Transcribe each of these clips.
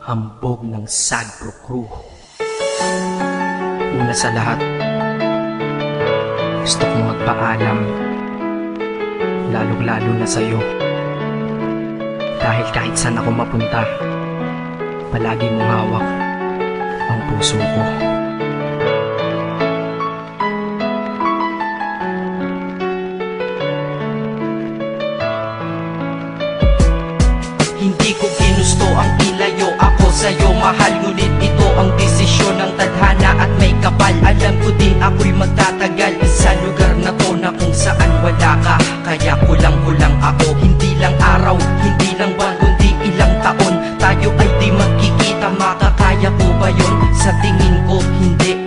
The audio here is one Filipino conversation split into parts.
Hambog ng Sagpro Crew. Una sa lahat, gusto kong magpaalam, lalong-lalo na sa'yo. Dahil kahit saan ako mapunta, palagi mong hawak ang puso ko. Hindi ko ginusto ang ilayo ako sa'yo, mahal. Ngunit ito ang desisyon ng tadhana at may kapal. Alam ko din ako'y magtatagal sa lugar na to na kung saan wala ka. Kaya kulang-kulang ako, hindi lang araw, hindi lang buwan, kundi ilang taon. Tayo ay di magkikita, makakaya ko ba yun? Sa tingin ko hindi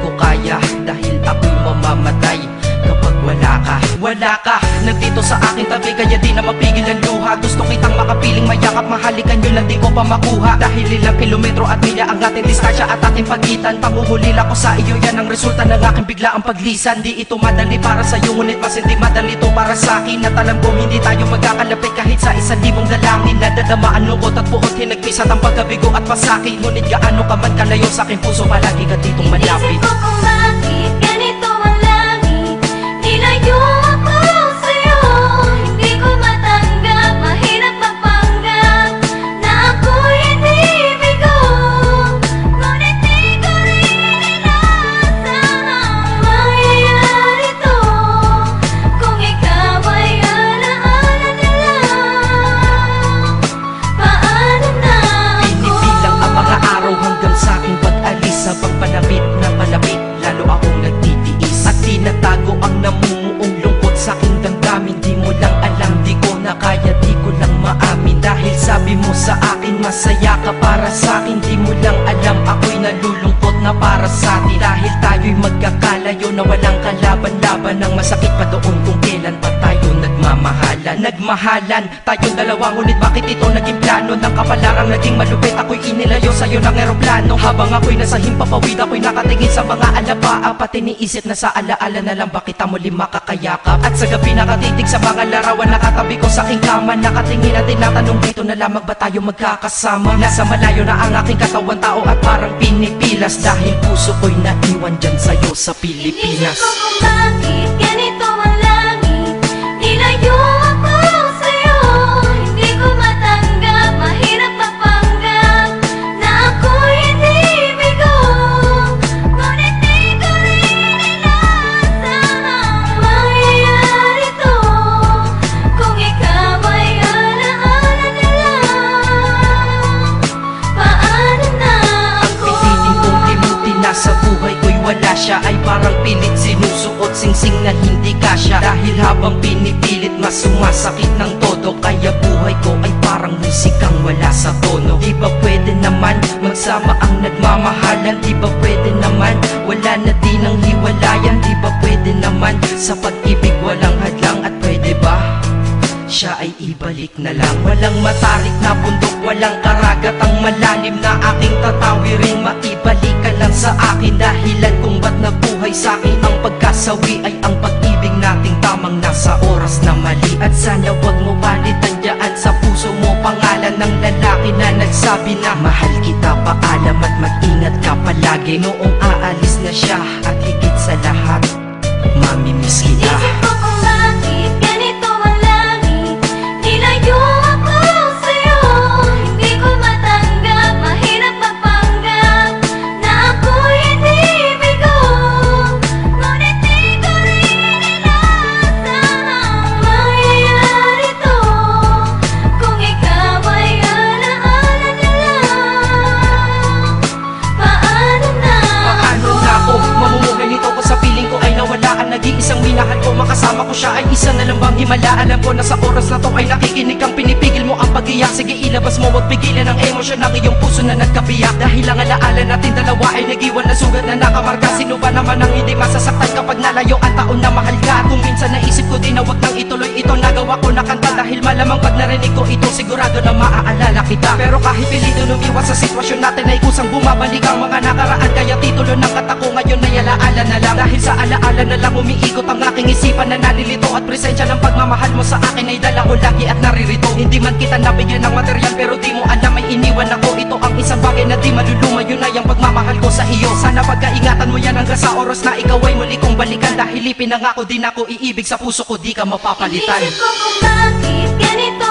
ko kaya. Dahil ako'y mamamatay kapag wala ka. Wala ka, nandito sa aking tabi, kaya di na mapigil ang luha. Gusto kitang makapiling, mayakap, mahalikan yun lang di ko pa makuha. Dahil ilang kilometro at milya ang ating distansya at ating pagitan. Panguhulila ko sa iyo, yan ang resulta ng aking biglaang paglisan. Di ito madali para sa'yo, ngunit mas hindi madali ito para sa'kin. At alam ko hindi tayo magkakalapit kahit sa 1,000 dalangin. Nadadamaan lungkot at puot, hinagpisat ang pagkabigo at pasakit. Ngunit gaano ka man kalayo sa aking puso, palagi ka ditong malapit. Isip ko kung bakit ganito ang langit, nilayo ako sa'yo. Hindi ko matanggap, mahirap magpanggap na ako'y hindi bigo. Ngunit di ko rin inaasahang mangyayari to. Kung ikaw ay alaala na lang, paano na ako? Pinipilang ang mga araw hanggang sa aking pag-alis. Sa pagpalapit na palapit, lalo akong nagtitiis. At tinatago ang namumuong lungkot sa aking damdamin. Di mo lang alam, di ko na kaya, di ko lang maamin. Dahil sabi mo sa akin, masaya ka para sa akin. Di mo lang alam, ako'y nalulungkot na para sa atin. Dahil tayo'y magkakalayo na walang kalaban-laban. Ang masakit pa doon kung kailan pa tayo nagmahalan tayong dalawa, ngunit bakit ito naging plano? Ng kapalarang naging malupit, ako'y inilayo sa'yo ng eroplano. Habang ako'y nasa himpapawid, ako'y nakatingin sa mga alapaa. Pati niisip na sa alaala na lang, bakit muli makakayakap? At sa gabi nakatitig sa mga larawan, nakatabi ko sa aking kama. Nakatingin at tinatanong, dito na lamang ba tayo magkakasama? Nasa malayo na ang aking katawan, tao at parang pinipilas. Dahil puso ko'y naiwan dyan sa'yo sa Pilipinas. Inisip ko kung bakit ganito ang langit, nilayo ako sa'yo. Hindi ko matanggap, mahirap magpanggap na ako'y hindi bigo. Ngunit di ko rin inaasahang mangyayari to. Kung ikaw ay alaala na lang, paano na ako? Pilitin kong limutin na sa buhay ko'y wala siya. Ay parang pilit sinusuot, singsing na hindi kasya. Dahil habang pinipilit, mas sumasakit ng todo. Kaya buhay ko ay parang musikang wala sa tono. Di ba pwede naman magsama ang nagmamahalan? Di ba pwede naman wala na din ang hiwalayan? Di ba pwede naman sa pag-ibig walang hadlang? At pwede ba siya ay ibalik na lang? Walang matarik na bundok, walang karagat ang malalim na aking tatawirin. Maibalik ka lang sa akin, dahilan kung ba't nabuhay sa'kin ang pagkasawi ay ang pag-ibig nating tamang nasa oras na mali. At sana wag mo palitan dyan sa puso mo pangalan ng lalaki na nagsabi na mahal kita, paalam at mag-ingat ka palagi. Noong aalis na siya at higit sa lahat, mamimiss kita. Inisip ko kung bakit ganito ang langit, nilayo ako sa'yo. Hindi ko matanggap, mahirap magpanggap na ako'y hindi bigo. Ngunit di ko rin inaasahang mangyayari to. Kung ikaw ay alaala na lang, paano na Paano na ako mamumuhay nito ko sa piling ko ay nawalaan? Nag-iisang minahal ko, makasama ko siya ay isa na lang bang himala? Alam ko na sa oras na to ay nakikinig kang pinipigil mo ang pag-iyak. Sige ilabas mo, wag pigilan ang emosyon ng iyong puso na nagkabiyak. Dahil ang alaala natin dalawa ay nag-iwan na sugat na nakamarka. Sino ba naman ang hindi masasaktan kapag nalayo ang taon na mahal ka? Kung minsan naisip ko din na wag nang ituloy ito, nagawa ko na kanta. Dahil malamang pag narinig ko ito, sigurado na maaalala kita. Pero kahit pilito lumiwas sa sitwasyon natin ay kusang bumabalik ang mga nakaraan. Kaya titulo ng kata ko ngayon ay alaala na lang. Dahil sa alaala na lang umiikot ang aking isipan na nalilito. At presensya ng pagmamahal mo sa akin ay dala ko lagi at naririto. Hindi man kita nabigyan ng material, pero di mo alam ay iniwan ako. Ito isang bagay na di maluluma, yun ay ang pagmamahal ko sa iyo. Sana pagkaingatan mo yan hanggang sa oras na ikaw ay muli kong balikan. Dahil ipinangako din ako, iibig sa puso ko di ka mapapalitan. Inisip ko kung bakit ganito